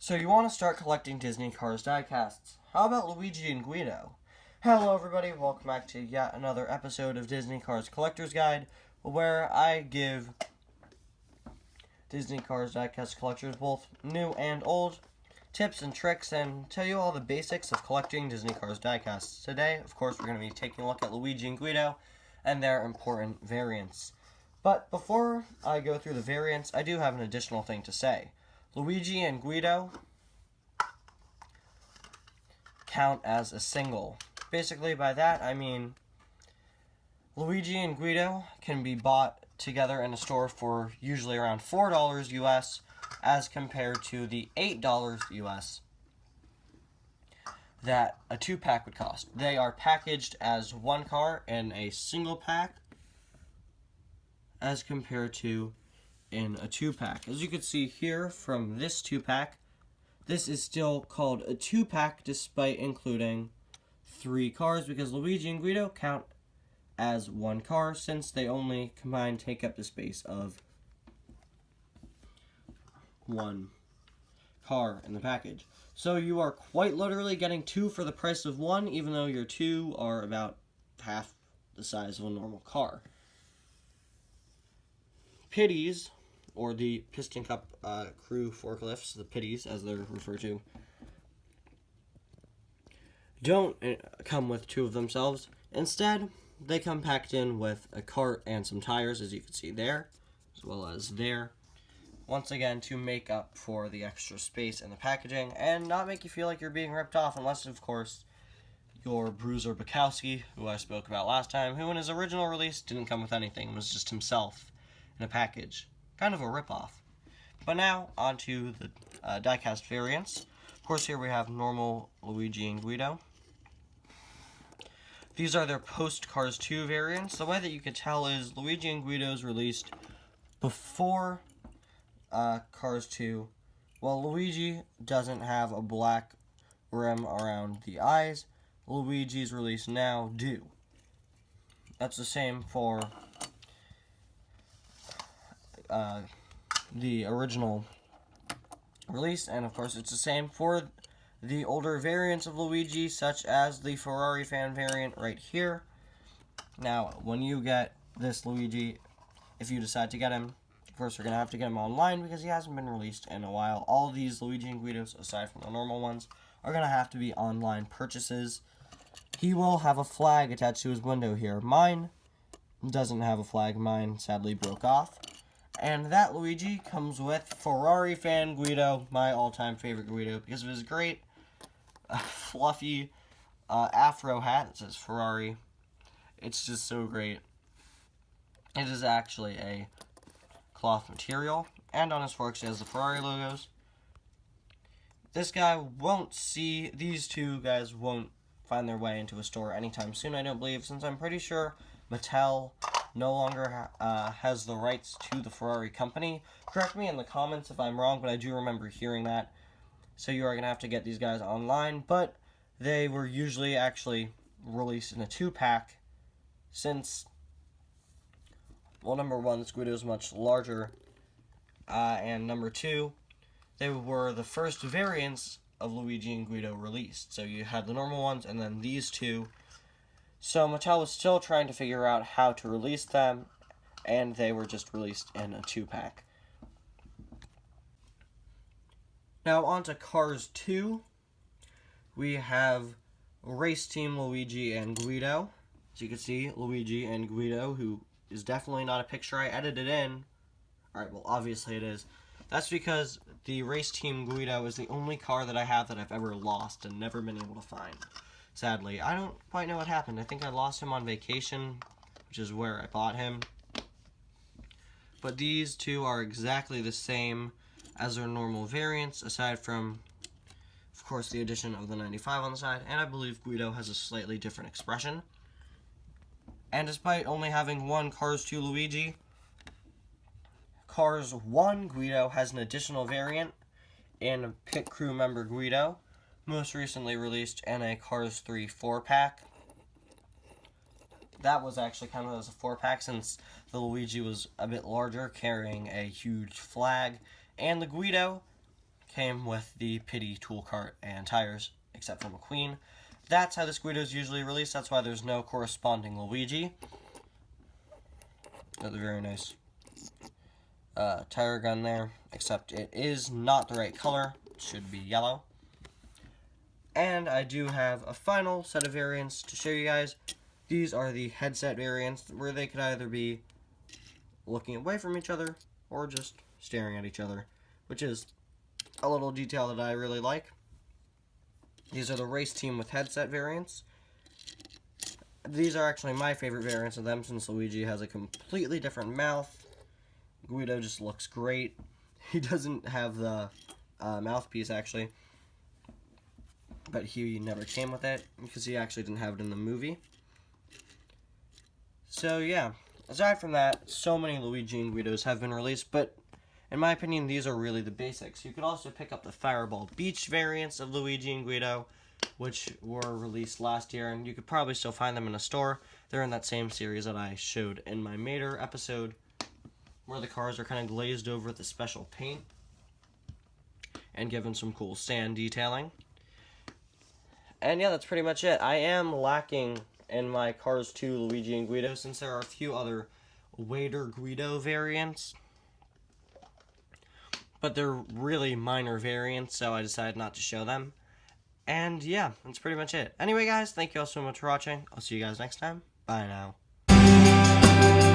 So you want to start collecting Disney Cars Diecasts. How about Luigi and Guido? Hello everybody, welcome back to yet another episode of Disney Cars Collector's Guide, where I give Disney Cars Diecast collectors, both new and old, tips and tricks and tell you all the basics of collecting Disney Cars Diecasts. Today, of course, we're going to be taking a look at Luigi and Guido and their important variants. But before I go through the variants, I do have an additional thing to say. Luigi and Guido count as a single. Basically, by that, I mean Luigi and Guido can be bought together in a store for usually around $4 US as compared to the $8 US that a 2-pack would cost. They are packaged as one car in a single pack as compared to in a 2-pack. As you can see here from this 2-pack, this is still called a 2-pack despite including 3 cars because Luigi and Guido count as one car since they only combined take up the space of one car in the package. So you are quite literally getting 2 for the price of 1, even though your 2 are about half the size of a normal car. Pitties, or the Piston Cup crew forklifts, the pitties as they're referred to, don't come with 2 of themselves. Instead, they come packed in with a cart and some tires, as you can see there, as well as there. Once again, to make up for the extra space in the packaging and not make you feel like you're being ripped off, unless, of course, you're Bruiser Bukowski, who I spoke about last time, who in his original release didn't come with anything. It was just himself in a package. Kind of a rip-off. But now, on to the diecast variants. Of course, here we have normal Luigi and Guido. These are their post-Cars 2 variants. The way that you can tell is Luigi and Guido's released before Cars 2. While Luigi doesn't have a black rim around the eyes, Luigi's released now do. That's the same for the original release, and of course it's the same for the older variants of Luigi, such as the Ferrari fan variant right here. Now, when you get this Luigi, if you decide to get him, of course you're going to have to get him online because he hasn't been released in a while. All of these Luigi and Guidos, aside from the normal ones, are going to have to be online purchases. He will have a flag attached to his window here. Mine doesn't have a flag. Mine sadly broke off. And that Luigi comes with Ferrari fan Guido, my all-time favorite Guido, because of his great fluffy afro hat that says Ferrari. It's just so great. It is actually a cloth material, and on his forks he has the Ferrari logos. This guy won't see, these two guys won't find their way into a store anytime soon, I don't believe, since I'm pretty sure Mattel no longer has the rights to the Ferrari company. Correct me in the comments if I'm wrong, but I do remember hearing that. So you are going to have to get these guys online, but they were usually actually released in a 2-pack since, well, number one, this Guido is much larger, and number 2, they were the first variants of Luigi and Guido released. So you had the normal ones and then these 2. So Mattel was still trying to figure out how to release them, and they were just released in a 2-pack. Now on to Cars 2. We have Race Team Luigi and Guido. As you can see, Luigi and Guido, who is definitely not a picture I edited in. Alright, well obviously it is. That's because the Race Team Guido is the only car that I have that I've ever lost and never been able to find. Sadly, I don't quite know what happened. I think I lost him on vacation, which is where I bought him. But these two are exactly the same as their normal variants, aside from, of course, the addition of the 95 on the side, and I believe Guido has a slightly different expression. And despite only having one Cars 2 Luigi, Cars 1 Guido has an additional variant in Pit Crew member Guido, most recently released in a Cars 3 4-pack. That was actually kind of as a 4-pack since the Luigi was a bit larger, carrying a huge flag, and the Guido came with the pity tool cart and tires, except for McQueen. That's how this Guido is usually released. That's why there's no corresponding Luigi. Got a very nice tire gun there, except it is not the right color. It should be yellow. And I do have a final set of variants to show you guys. These are the headset variants, where they could either be looking away from each other or just staring at each other, which is a little detail that I really like. These are the race team with headset variants. These are actually my favorite variants of them, since Luigi has a completely different mouth. Guido just looks great. He doesn't have the mouthpiece, actually, but he never came with it, because he actually didn't have it in the movie. So yeah, aside from that, so many Luigi and Guidos have been released, but in my opinion, these are really the basics. You could also pick up the Fireball Beach variants of Luigi and Guido, which were released last year, and you could probably still find them in a store. They're in that same series that I showed in my Mater episode, where the cars are kind of glazed over with a special paint and given some cool sand detailing. And yeah, that's pretty much it. I am lacking in my Cars 2 Luigi and Guido, since there are a few other Wader Guido variants, but they're really minor variants, so I decided not to show them. And yeah, that's pretty much it. Anyway, guys, thank you all so much for watching. I'll see you guys next time. Bye now.